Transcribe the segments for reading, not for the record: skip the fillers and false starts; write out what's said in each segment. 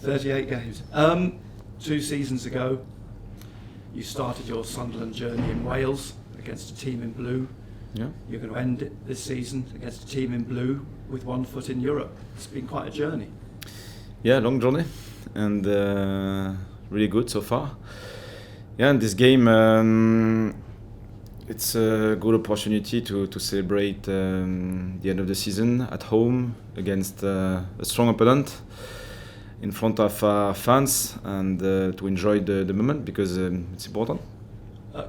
38 games. 2 seasons ago, you started your Sunderland journey in Wales against a team in blue. Yeah. You're going to end it this season against a team in blue with one foot in Europe. It's been quite a journey. Yeah, long journey, and really good so far. Yeah, and this game, it's a good opportunity to celebrate the end of the season at home against a strong opponent in front of our fans, and to enjoy the moment, because it's important.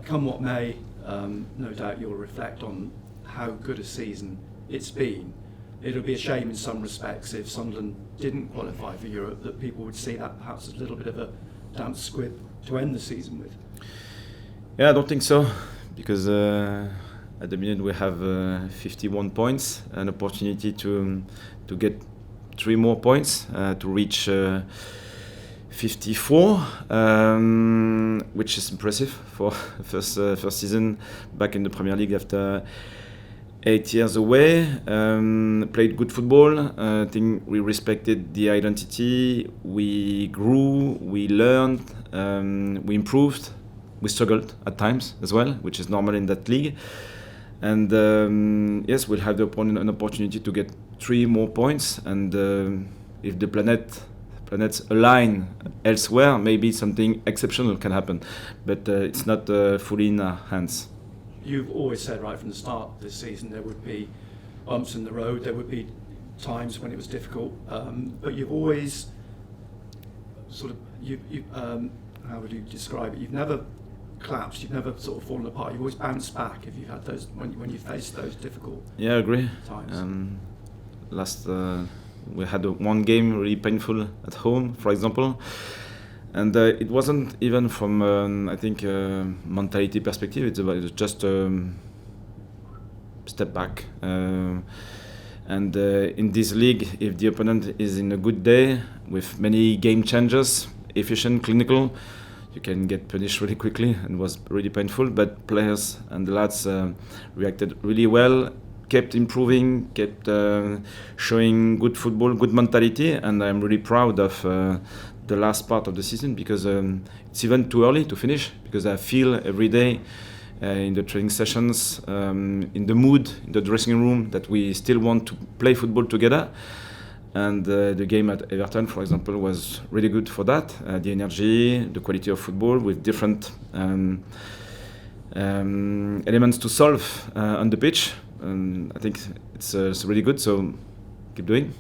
Come what may, no doubt you'll reflect on how good a season it's been. It'll be a shame in some respects if Sunderland didn't qualify for Europe, that people would see that perhaps as a little bit of a damp squib to end the season with. Yeah, I don't think so, because at the minute we have 51 points, an opportunity to get 3 more points to reach 54, which is impressive for first season back in the Premier League after 8 years away. Played good football. I think we respected the identity. We grew. We learned. We improved. We struggled at times as well, which is normal in that league. And yes, we'll have an opportunity to get 3 more points. And if the planets align elsewhere, maybe something exceptional can happen. But it's not fully in our hands. You've always said right from the start of this season there would be bumps in the road, there would be times when it was difficult, but you've always sort of, how would you describe it? You've never collapsed, you've never sort of fallen apart, you've always bounced back if you've had those, when you faced those difficult Yeah, I agree. times. We had one game really painful at home, for example. And it wasn't even from, I think, mentality perspective. It was just step back. And in this league, if the opponent is in a good day with many game changers, efficient, clinical, you can get punished really quickly, and it was really painful. But players and the lads reacted really well, kept improving, kept showing good football, good mentality, and I'm really proud of the last part of the season, because it's even too early to finish, because I feel every day in the training sessions, in the mood, in the dressing room, that we still want to play football together. And the game at Everton, for example, was really good for that. The energy, the quality of football with different elements to solve on the pitch. And I think it's really good, so keep doing.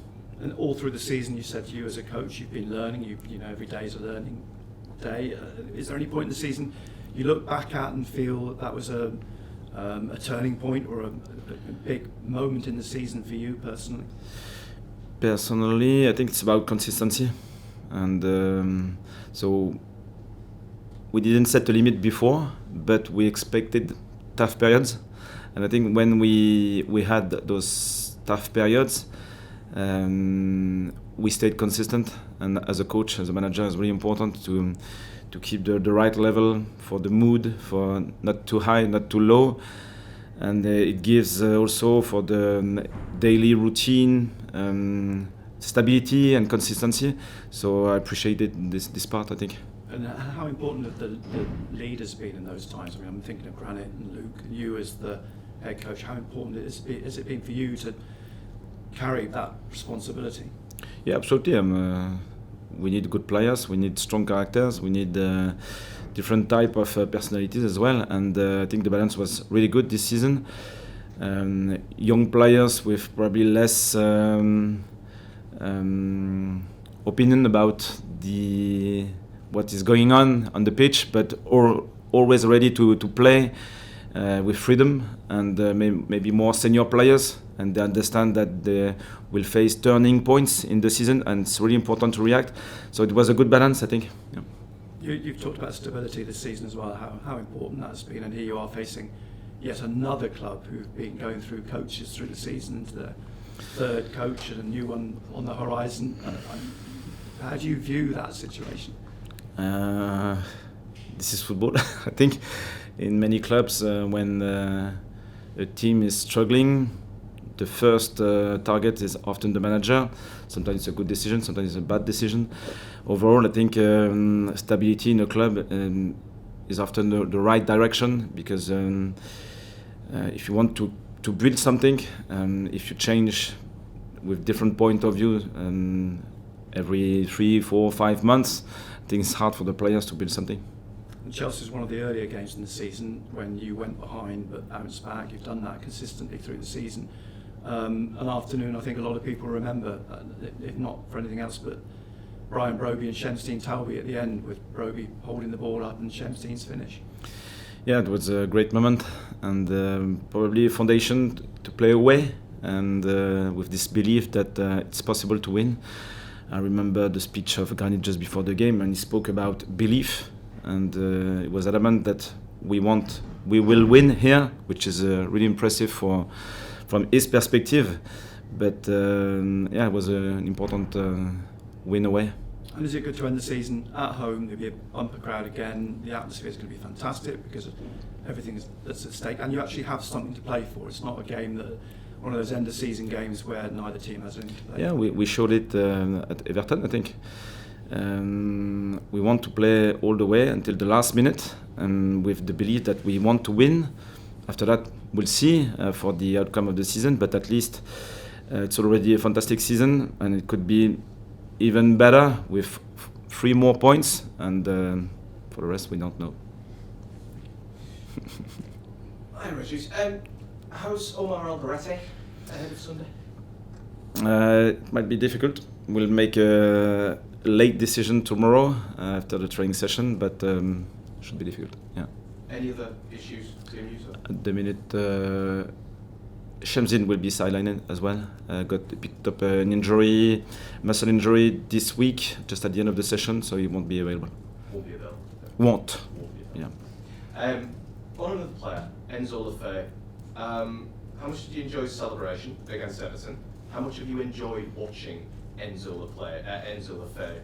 And all through the season, you said you as a coach, you've been learning. You know, every day is a learning day. Is there any point in the season you look back at and feel that was a turning point or a big moment in the season for you personally? Personally, I think it's about consistency, and so we didn't set a limit before, but we expected tough periods, and I think when we had those tough periods, we stayed consistent, and as a coach, as a manager, it's really important to keep the right level for the mood, for not too high, not too low, and it gives also for the daily routine stability and consistency. So I appreciated this part, I think. And how important have the leaders been in those times? I mean, I'm thinking of Granit and Luke, and you as the head coach. How important has it been for you to carry that responsibility? Yeah, absolutely. We need good players, we need strong characters, we need different type of personalities as well, and I think the balance was really good this season. Young players with probably less opinion about what is going on the pitch, but always ready to play with freedom, and maybe more senior players, and they understand that they will face turning points in the season, and it's really important to react. So it was a good balance, I think. Yeah. You've talked about stability this season as well, how important that's been, and here you are facing yet another club who've been going through coaches through the season, to the third coach and a new one on the horizon. How do you view that situation? This is football. I think in many clubs, when a team is struggling, the first target is often the manager. Sometimes it's a good decision, sometimes it's a bad decision. overall, I think stability in a club is often the right direction, because if you want to build something, if you change with different point of view every 3, 4, 5 months, I think it's hard for the players to build something. Chelsea was one of the earlier games in the season when you went behind but bounced back. You've done that consistently through the season. An afternoon I think a lot of people remember, if not for anything else, but Brian Broby and Shamstein Talby at the end, with Broby holding the ball up and Shamstein's finish. Yeah, it was a great moment, and probably a foundation to play away, and with this belief that it's possible to win. I remember the speech of Granit just before the game, and he spoke about belief, and it was adamant that we will win here, which is really impressive from his perspective. But yeah, it was an important win away. And is it good to end the season at home? There'll be a bumper crowd again. The atmosphere is going to be fantastic because of everything that's at stake, and you actually have something to play for. It's not a game that one of those end of season games where neither team has anything to play. Yeah, we showed it at Everton, I think. We want to play all the way until the last minute, and with the belief that we want to win. After that, we'll see for the outcome of the season, but at least it's already a fantastic season, and it could be even better with 3 more points, and for the rest we don't know. Hi Régis, how's Omar Alderete ahead of Sunday? It might be difficult. We'll make a late decision tomorrow after the training session, but should be difficult. Yeah. Any other issues to you? At the minute, Shamsin will be sidelined as well. Picked up an injury, muscle injury this week, just at the end of the session, so he won't be available. Won't be available. Won't. Yeah. On another player, Enzo Lefebvre. How much did you enjoy his celebration against Everton? How much have you enjoyed watching Enzo Lefebvre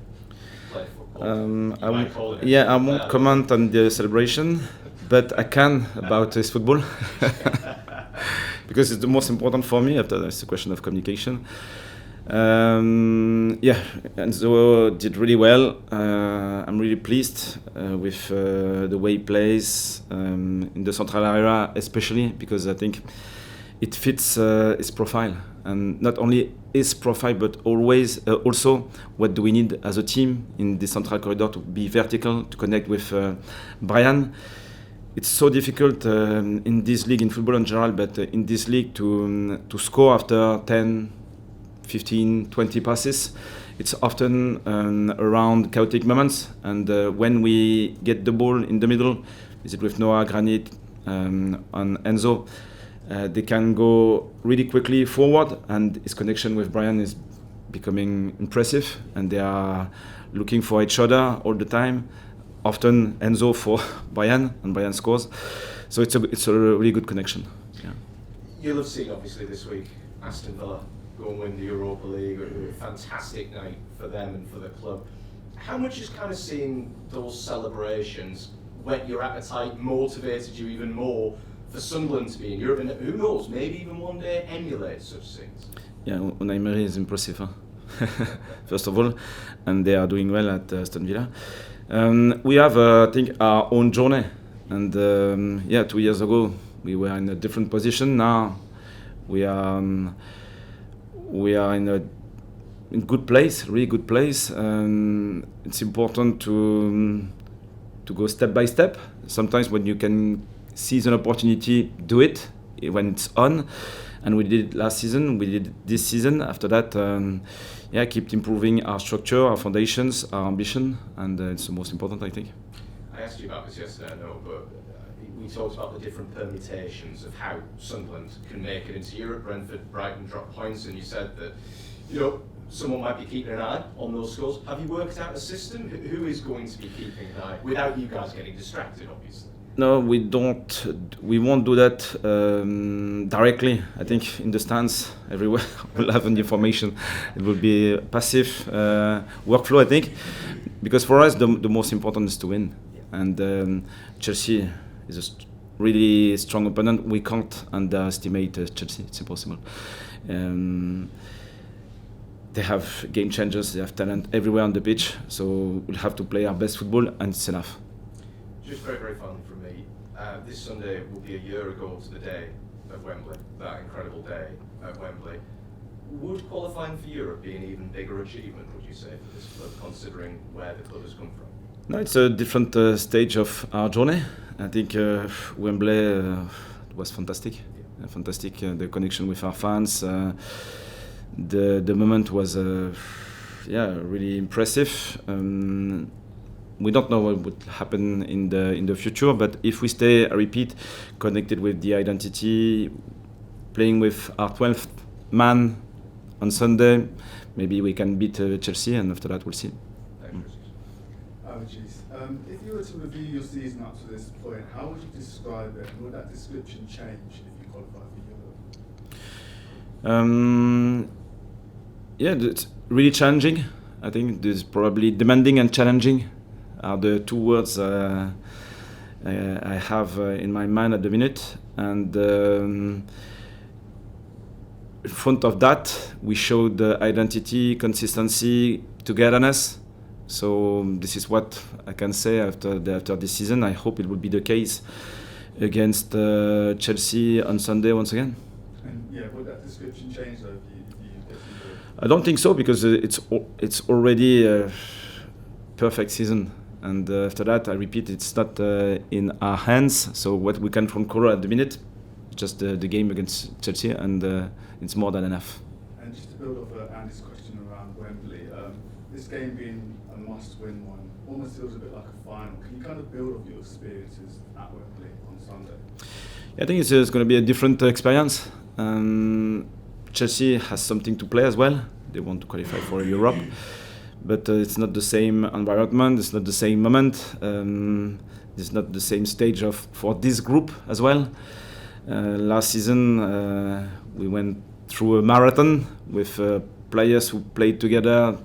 play football? I won't comment on the celebration, but I can about his football. Because it's the most important for me. After that's a question of communication. Yeah, Enzo did really well. I'm really pleased with the way he plays in the central area, especially because I think it fits his profile, and not only his profile, but always also what do we need as a team in the central corridor to be vertical, to connect with Brian. It's so difficult in this league, in football in general, but in this league to score after 10, 15, 20 passes. It's often around chaotic moments, and when we get the ball in the middle, is it with Noah, Granit, and Enzo, they can go really quickly forward, and his connection with Brian is becoming impressive, and they are looking for each other all the time. Often Enzo for Brian, and Brian scores. So it's a really good connection. Yeah. You'll have seen obviously this week Aston Villa go and win the Europa League. A fantastic night for them and for the club. How much is kind of seeing those celebrations whet your appetite, motivated you even more for Sunderland to be in Europe, and who knows, maybe even one day emulate such things? Yeah, Unai Emery is impressive, huh? First of all, and they are doing well at Aston Villa. We have, I think, our own journey, and yeah, 2 years ago we were in a different position. Now we are in a good place, really good place. It's important to go step by step. Sometimes when you can seize an opportunity, do it when it's on. And we did it last season, we did it this season. After that, yeah, keep improving our structure, our foundations, our ambition, and it's the most important, I think. I asked you about this yesterday, I know, but we talked about the different permutations of how Sunderland can make it into Europe. Brentford, Brighton drop points, and you said that, you know, someone might be keeping an eye on those scores. Have you worked out a system? Who is going to be keeping an eye without you guys getting distracted, obviously? No, we don't. We won't do that directly. I think in the stands, everywhere we'll have an information. It will be a passive workflow, I think, because for us the most important is to win. And Chelsea is a really strong opponent. We can't underestimate Chelsea. It's impossible. they have game changers, they have talent everywhere on the pitch, so we'll have to play our best football, and it's enough. Just very, very finally from me, this Sunday will be a year ago to the day at Wembley, that incredible day at Wembley. Would qualifying for Europe be an even bigger achievement, would you say, for this club, considering where the club has come from? No, it's a different stage of our journey. I think Wembley was fantastic. Fantastic, the connection with our fans. The moment was really impressive. We don't know what would happen in the future, but if we stay, I repeat, connected with the identity, playing with our 12th man on Sunday, maybe we can beat Chelsea, and after that we'll see. Régis, if you were to review your season up to this point, how would you describe it, and would that description change if you qualify for Europe? It's really challenging. I think this is probably demanding and challenging are the two words I have in my mind at the minute. And in front of that, we showed identity, consistency, togetherness. So this is what I can say after this season. I hope it will be the case against Chelsea on Sunday once again. And would that description change though? I don't think so, because it's already a perfect season, and after that, I repeat, it's not in our hands. So what we can conquer at the minute, just the game against Chelsea, and it's more than enough. And just to build off Andy's question around Wembley, this game being a must-win one almost feels a bit like a final. Can you kind of build off your experiences at Wembley on Sunday? Yeah, I think it's going to be a different experience. Chelsea has something to play as well. They want to qualify for Europe, but it's not the same environment. It's not the same moment. It's not the same stage for this group as well. Last season we went through a marathon with players who played together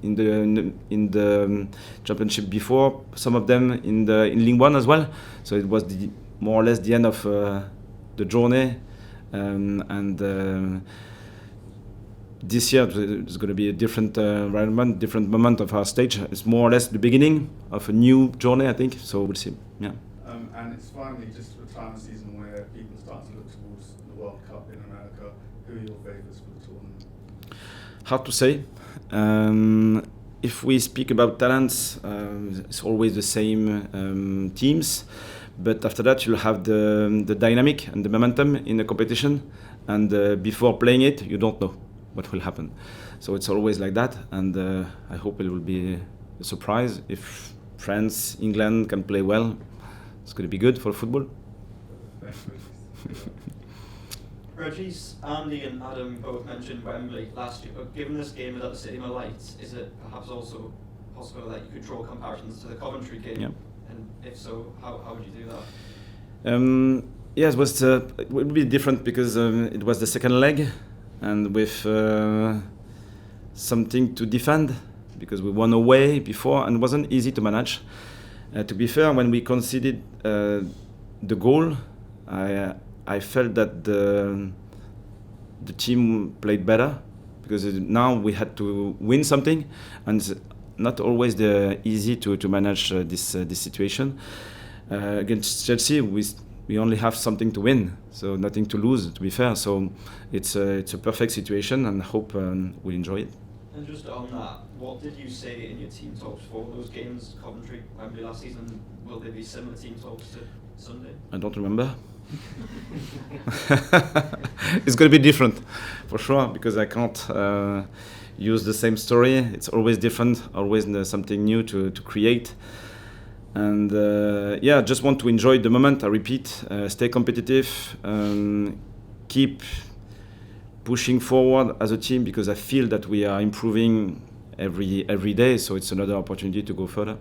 in the championship before. Some of them in Ligue 1 as well. So it was more or less the end of the journey. This year it's going to be a different environment, different moment of our stage. It's more or less the beginning of a new journey, I think. So we'll see. Yeah. And it's finally just the time of season where people start to look towards the World Cup in America. Who are your favourites for the tournament? Hard to say. If we speak about talents, it's always the same teams. But after that, you'll have the dynamic and the momentum in the competition. And before playing it, you don't know what will happen. So it's always like that. And I hope it will be a surprise. If France, England can play well, it's going to be good for football. Régis, Andy and Adam both mentioned Wembley last year, but given this game without the Stadium of Lights, is it perhaps also possible that you could draw comparisons to the Coventry game? Yeah. And if so, how would you do that? Yes, it would be different because it was the second leg, and with something to defend, because we won away before and it wasn't easy to manage. To be fair, when we conceded the goal, I felt that the team played better, because now we had to win something, and it's not always easy to manage this situation. Against Chelsea, we only have something to win, so nothing to lose, to be fair. So it's a perfect situation, and I hope we'll enjoy it. And just on that, what did you say in your team talks for those games, Coventry, Wembley last season? Will they be similar team talks to Sunday? I don't remember. It's going to be different, for sure, because I can't use the same story. It's always different, always something new to create. And just want to enjoy the moment. I repeat, stay competitive, keep pushing forward as a team, because I feel that we are improving every day. So it's another opportunity to go further.